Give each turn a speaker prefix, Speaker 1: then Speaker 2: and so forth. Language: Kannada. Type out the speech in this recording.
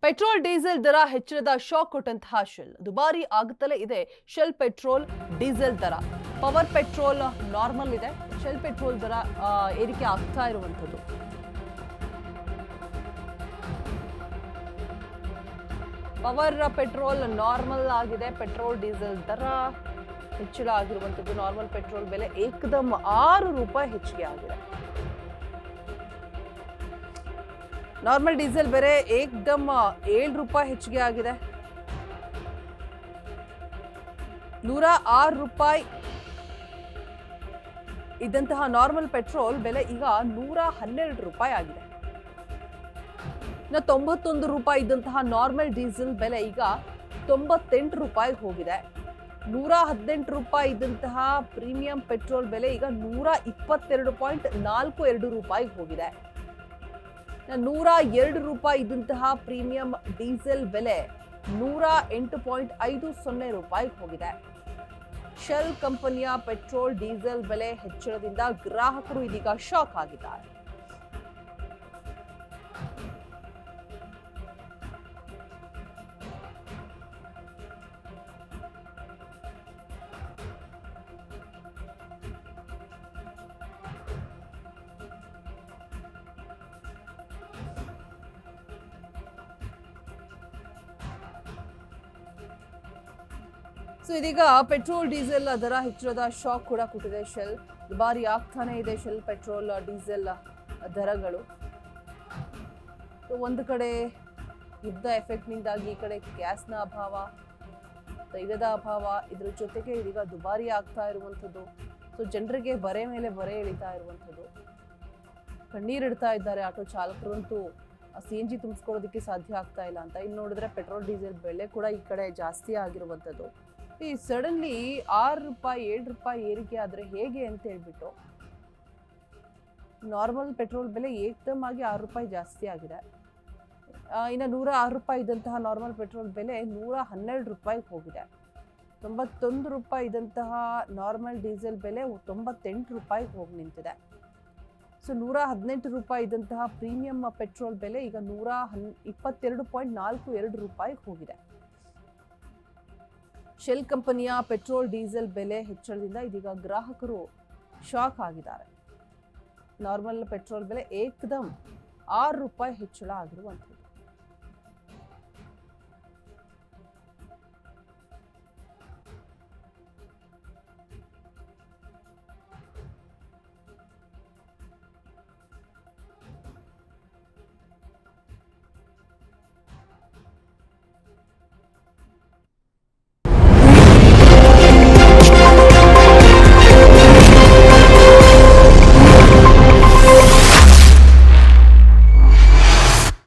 Speaker 1: ಪೆಟ್ರೋಲ್ ಡೀಸೆಲ್ ದರ ಹೆಚ್ಚಳದ ಶಾಕ್ ಕೊಟ್ಟಂತಹ ಶೆಲ್ ದುಬಾರಿ ಆಗುತ್ತಲೇ ಇದೆ. ಶೆಲ್ ಪೆಟ್ರೋಲ್ ಡೀಸೆಲ್ ದರ, ಪವರ್ ಪೆಟ್ರೋಲ್ ನಾರ್ಮಲ್ ಇದೆ, ಶೆಲ್ ಪೆಟ್ರೋಲ್ ದರ ಏರಿಕೆ ಆಗ್ತಾ ಇರುವಂಥದ್ದು. ಪವರ್ ಪೆಟ್ರೋಲ್ ನಾರ್ಮಲ್ ಆಗಿದೆ, ಪೆಟ್ರೋಲ್ ಡೀಸೆಲ್ ದರ ಹೆಚ್ಚಳ ಆಗಿರುವಂಥದ್ದು. ನಾರ್ಮಲ್ ಪೆಟ್ರೋಲ್ ಬೆಲೆ ಏಕದಮ್ 6 ರೂಪಾಯಿ ಹೆಚ್ಚಿಗೆ ಆಗಿದೆ. ನಾರ್ಮಲ್ ಡೀಸೆಲ್ ಬೆಲೆ ಏಕದಮ್ 7 ರೂಪಾಯಿ ಹೆಚ್ಚಿಗೆ ಆಗಿದೆ. 106 ರೂಪಾಯಿ ಇದ್ದಂತಹ ನಾರ್ಮಲ್ ಪೆಟ್ರೋಲ್ ಬೆಲೆ ಈಗ 112 ರೂಪಾಯಿ ಆಗಿದೆ. 91 ರೂಪಾಯಿ ಇದ್ದಂತಹ ನಾರ್ಮಲ್ ಡೀಸೆಲ್ ಬೆಲೆ ಈಗ 98 ರೂಪಾಯಿ ಹೋಗಿದೆ. 118 ರೂಪಾಯಿ ಇದ್ದಂತಹ ಪ್ರೀಮಿಯಂ ಪೆಟ್ರೋಲ್ ಬೆಲೆ ಈಗ 122.42 ರೂಪಾಯಿ ಹೋಗಿದೆ. 102 ರೂಪಾಯಿ ಇದ್ದಂತಹ ಪ್ರೀಮಿಯಂ ಡೀಸೆಲ್ ಬೆಲೆ 108.50 ರೂಪಾಯಿ ಹೋಗಿದೆ. ಶೆಲ್ ಕಂಪನಿಯ ಪೆಟ್ರೋಲ್ ಡೀಸೆಲ್ ಬೆಲೆ ಹೆಚ್ಚಳದಿಂದ ಗ್ರಾಹಕರು ಇದೀಗ ಶಾಕ್ ಆಗಿದ್ದಾರೆ. ಸೊ ಇದೀಗ ಪೆಟ್ರೋಲ್ ಡೀಸೆಲ್ ದರ ಹೆಚ್ಚಳದ ಶಾಕ್ ಕೂಡ ಕೊಟ್ಟಿದೆ. ಶೆಲ್ ದುಬಾರಿ ಆಗ್ತಾನೆ ಇದೆ. ಶೆಲ್ ಪೆಟ್ರೋಲ್ ಡೀಸೆಲ್ ದರಗಳು ಒಂದು ಕಡೆ ಯುದ್ಧ ಎಫೆಕ್ಟ್ನಿಂದಾಗಿ, ಈ ಕಡೆ ಗ್ಯಾಸ್ನ ಅಭಾವ, ತೈಲದ ಅಭಾವ, ಇದ್ರ ಜೊತೆಗೆ ಇದೀಗ ದುಬಾರಿ ಆಗ್ತಾ ಇರುವಂಥದ್ದು. ಸೊ ಜನರಿಗೆ ಬರೆ ಮೇಲೆ ಬರೆ ಎಳಿತಾ ಇರುವಂಥದ್ದು. ಕಣ್ಣೀರಿಡ್ತಾ ಇದ್ದಾರೆ ಆಟೋ ಚಾಲಕರಂತೂ. CNG ತುಂಬಿಸ್ಕೊಳ್ಳೋದಕ್ಕೆ ಸಾಧ್ಯ ಆಗ್ತಾ ಇಲ್ಲ ಅಂತ. ಇನ್ನು ನೋಡಿದ್ರೆ ಪೆಟ್ರೋಲ್ ಡೀಸೆಲ್ ಬೆಲೆ ಕೂಡ ಈ ಕಡೆ ಜಾಸ್ತಿ ಆಗಿರುವಂಥದ್ದು. ಈ ಸಡನ್ಲಿ 6 ರೂಪಾಯಿ 7 ರೂಪಾಯಿ ಏರಿಕೆ ಆದರೆ ಹೇಗೆ ಅಂತ ಹೇಳ್ಬಿಟ್ಟು ನಾರ್ಮಲ್ ಪೆಟ್ರೋಲ್ ಬೆಲೆ ಏಕದಮ್ ಆಗಿ 6 ರೂಪಾಯಿ ಜಾಸ್ತಿ ಆಗಿದೆ. ಇನ್ನು 106 ರೂಪಾಯಿ ಇದ್ದಂತಹ ನಾರ್ಮಲ್ ಪೆಟ್ರೋಲ್ ಬೆಲೆ 112 ರೂಪಾಯಿ ಹೋಗಿದೆ. 91 ರೂಪಾಯಿ ಇದ್ದಂತಹ ನಾರ್ಮಲ್ ಡೀಸೆಲ್ ಬೆಲೆ 98 ರೂಪಾಯಿ ಹೋಗಿ ನಿಂತಿದೆ. ಸೊ 118 ರೂಪಾಯಿ ಇದ್ದಂತಹ ಪ್ರೀಮಿಯಂ ಪೆಟ್ರೋಲ್ ಬೆಲೆ ಈಗ 122.42 ರೂಪಾಯಿ ಹೋಗಿದೆ. ಶೆಲ್ ಕಂಪನಿಯ ಪೆಟ್ರೋಲ್ ಡೀಸೆಲ್ ಬೆಲೆ ಹೆಚ್ಚಳದಿಂದ ಇದೀಗ ಗ್ರಾಹಕರು ಶಾಕ್ ಆಗಿದ್ದಾರೆ. ನಾರ್ಮಲ್ ಪೆಟ್ರೋಲ್ ಬೆಲೆ ಏಕದಮ್ 6 ರೂಪಾಯಿ ಹೆಚ್ಚಳ ಆಗಿರುವಂಥದ್ದು.